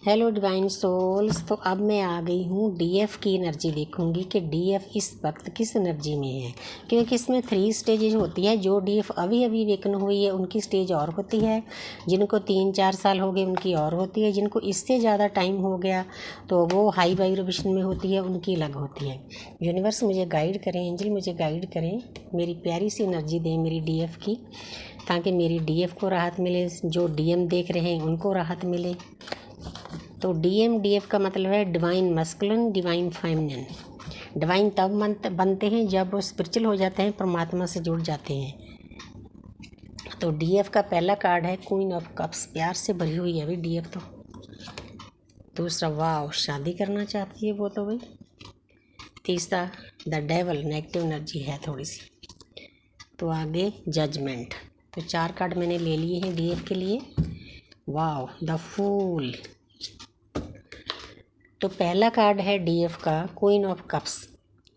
Hello divine souls. तो अब मैं आ गई हूँ डीएफ की एनर्जी देखूंगी कि डीएफ इस वक्त किस एनर्जी में है, क्योंकि इसमें 3 स्टेजेज होती है। जो डीएफ अभी अभी वेकन हुई है उनकी स्टेज और होती है, जिनको 3-4 साल हो गए उनकी और होती है, जिनको इससे ज़्यादा टाइम हो गया तो वो हाई वाइब्रेशन में होती है, उनकी अलग होती है। यूनिवर्स मुझे गाइड करें, एंजल मुझे गाइड करें, मेरी प्यारी सी एनर्जी दें मेरी डीएफ की, ताकि मेरी डीएफ को राहत मिले, जो डीएम देख रहे हैं उनको राहत मिले। तो डीएफ का मतलब है divine masculine, divine feminine. Divine तब बनते हैं जब वो स्पिरिचुअल हो जाते हैं, परमात्मा से जुड़ जाते हैं। तो डीएफ का पहला कार्ड है क्वीन ऑफ कप्स, प्यार से भरी हुई है अभी डीएफ। तो दूसरा वाव, शादी करना चाहती है वो तो भाई। तीसरा द डेवल, नेगेटिव एनर्जी है थोड़ी सी। तो आगे जजमेंट। तो 4 कार्ड मैंने ले लिए हैं डीएफ के लिए। वाव, द फूल। तो पहला कार्ड है डीएफ का क्वीन ऑफ कप्स।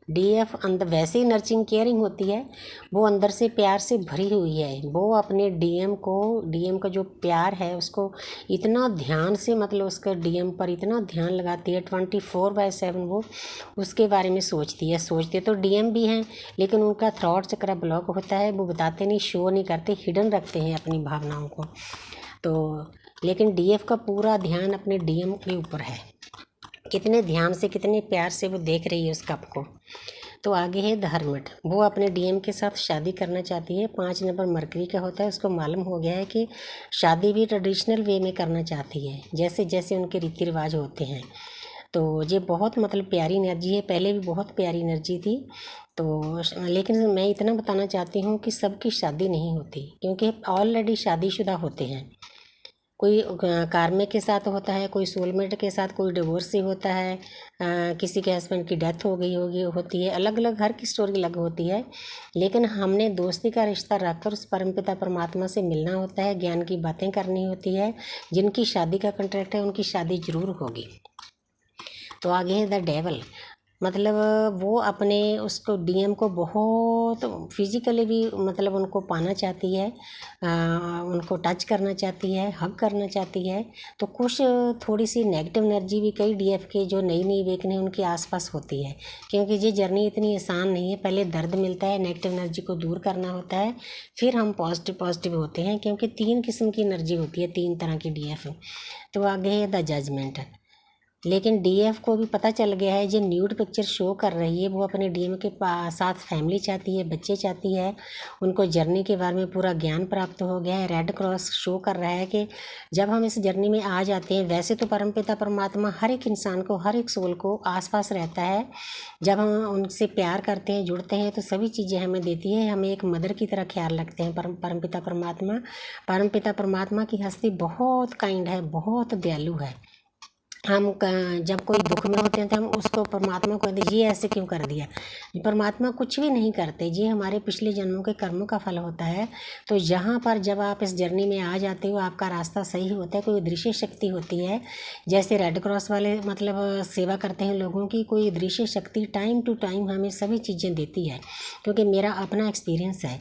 डीएफ अंदर वैसे ही नर्चिंग केयरिंग होती है, वो अंदर से प्यार से भरी हुई है। वो अपने डीएम का जो प्यार है उसको इतना ध्यान से, मतलब उसका डीएम पर इतना ध्यान लगाती है, 24/7 वो उसके बारे में सोचती है। तो डीएम भी हैं लेकिन उनका थॉट चक्र ब्लॉक होता है, वो बताते नहीं, शो नहीं करते, हिडन रखते हैं अपनी भावनाओं को। तो लेकिन डीएफ का पूरा ध्यान अपने डीएम के ऊपर है, कितने ध्यान से कितने प्यार से वो देख रही है उस कप को। तो आगे है द हर्मिट। वो अपने डीएम के साथ शादी करना चाहती है। 5 नंबर मरकरी का होता है। उसको मालूम हो गया है कि शादी भी ट्रेडिशनल वे में करना चाहती है, जैसे जैसे उनके रीति रिवाज होते हैं। तो ये बहुत मतलब प्यारी एनर्जी है, पहले भी बहुत प्यारी एनर्जी थी। तो लेकिन मैं इतना बताना चाहती हूँ कि सबकी शादी नहीं होती, क्योंकि ऑलरेडी शादीशुदा होते हैं। कोई कार्मिक के साथ होता है, कोई सोलमेट के साथ, कोई डिवोर्स से होता है, किसी के हस्बैंड की डेथ हो गई होती है। अलग अलग हर की स्टोरी अलग होती है, लेकिन हमने दोस्ती का रिश्ता रखकर उस परमपिता परमात्मा से मिलना होता है, ज्ञान की बातें करनी होती है। जिनकी शादी का कॉन्ट्रैक्ट है उनकी शादी ज़रूर होगी। तो आगे है द डेवल। मतलब वो अपने उसको डीएम को बहुत फिजिकली भी मतलब उनको पाना चाहती है, उनको टच करना चाहती है, हग करना चाहती है। तो कुछ थोड़ी सी नेगेटिव एनर्जी भी कई डीएफ के जो नई नई वेकन है उनके आसपास होती है, क्योंकि ये जर्नी इतनी आसान नहीं है। पहले दर्द मिलता है, नेगेटिव एनर्जी को दूर करना होता है, फिर हम पॉजिटिव होते हैं, क्योंकि 3 किस्म की एनर्जी होती है, 3 तरह की डीएफ। तो आगे है द जजमेंट। लेकिन डीएफ को भी पता चल गया है, जो न्यूड पिक्चर शो कर रही है वो अपने डीएम के साथ फैमिली चाहती है, बच्चे चाहती है, उनको जर्नी के बारे में पूरा ज्ञान प्राप्त हो गया है। रेड क्रॉस शो कर रहा है कि जब हम इस जर्नी में आ जाते हैं, वैसे तो परमपिता परमात्मा हर एक इंसान को, हर एक सोल को आसपास रहता है। जब हम उनसे प्यार करते हैं, जुड़ते हैं, तो सभी चीज़ें हमें देती है, हमें एक मदर की तरह ख्याल रखते हैं परमपिता परमात्मा। परमपिता परमात्मा की हस्ती बहुत काइंड है, बहुत दयालु है। हम जब कोई दुख में होते हैं तो हम उसको परमात्मा को कहते, ये ऐसे क्यों कर दिया। परमात्मा कुछ भी नहीं करते, ये हमारे पिछले जन्मों के कर्मों का फल होता है। तो यहाँ पर जब आप इस जर्नी में आ जाते हो, आपका रास्ता सही होता है, कोई दृश्य शक्ति होती है, जैसे रेड क्रॉस वाले मतलब सेवा करते हैं लोगों की, कोई दृश्य शक्ति टाइम टू टाइम हमें सभी चीज़ें देती है, क्योंकि मेरा अपना एक्सपीरियंस है।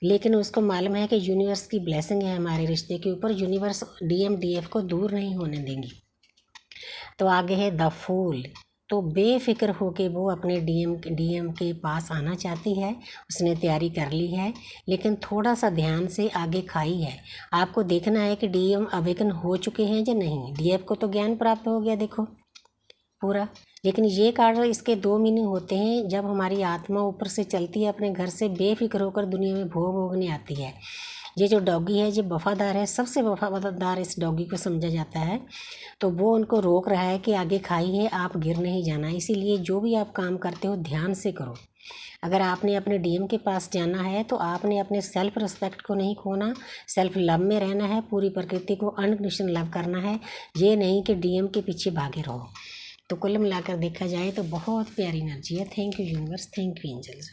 लेकिन उसको मालूम है कि यूनिवर्स की ब्लेसिंग है हमारे रिश्ते के ऊपर, यूनिवर्स डीएफ को दूर नहीं होने देंगी। तो आगे है द फूल। तो बेफिक्र होके वो अपने डीएम के पास आना चाहती है, उसने तैयारी कर ली है, लेकिन थोड़ा सा ध्यान से आगे खाई है। आपको देखना है कि डीएम अवेकन हो चुके हैं या नहीं। डीएफ को तो ज्ञान प्राप्त हो गया देखो पूरा, लेकिन ये कार्ड, इसके 2 मीनिंग होते हैं। जब हमारी आत्मा ऊपर से चलती है अपने घर से, बेफिक्र होकर दुनिया में भोग भोगने आती है। ये जो डॉगी है, जो वफादार है, सबसे वफादार इस डॉगी को समझा जाता है। तो वो उनको रोक रहा है कि आगे खाई है, आप गिर नहीं जाना। इसीलिए जो भी आप काम करते हो ध्यान से करो। अगर आपने अपने डीएम के पास जाना है तो आपने अपने सेल्फ रिस्पेक्ट को नहीं खोना, सेल्फ लव में रहना है, पूरी प्रकृति को अनकंडीशनल लव करना है। ये नहीं कि डीएम के पीछे भागे रहो। तो कुल मिलाकर देखा जाए तो बहुत प्यारी एनर्जी है। Thank you universe, thank you angels.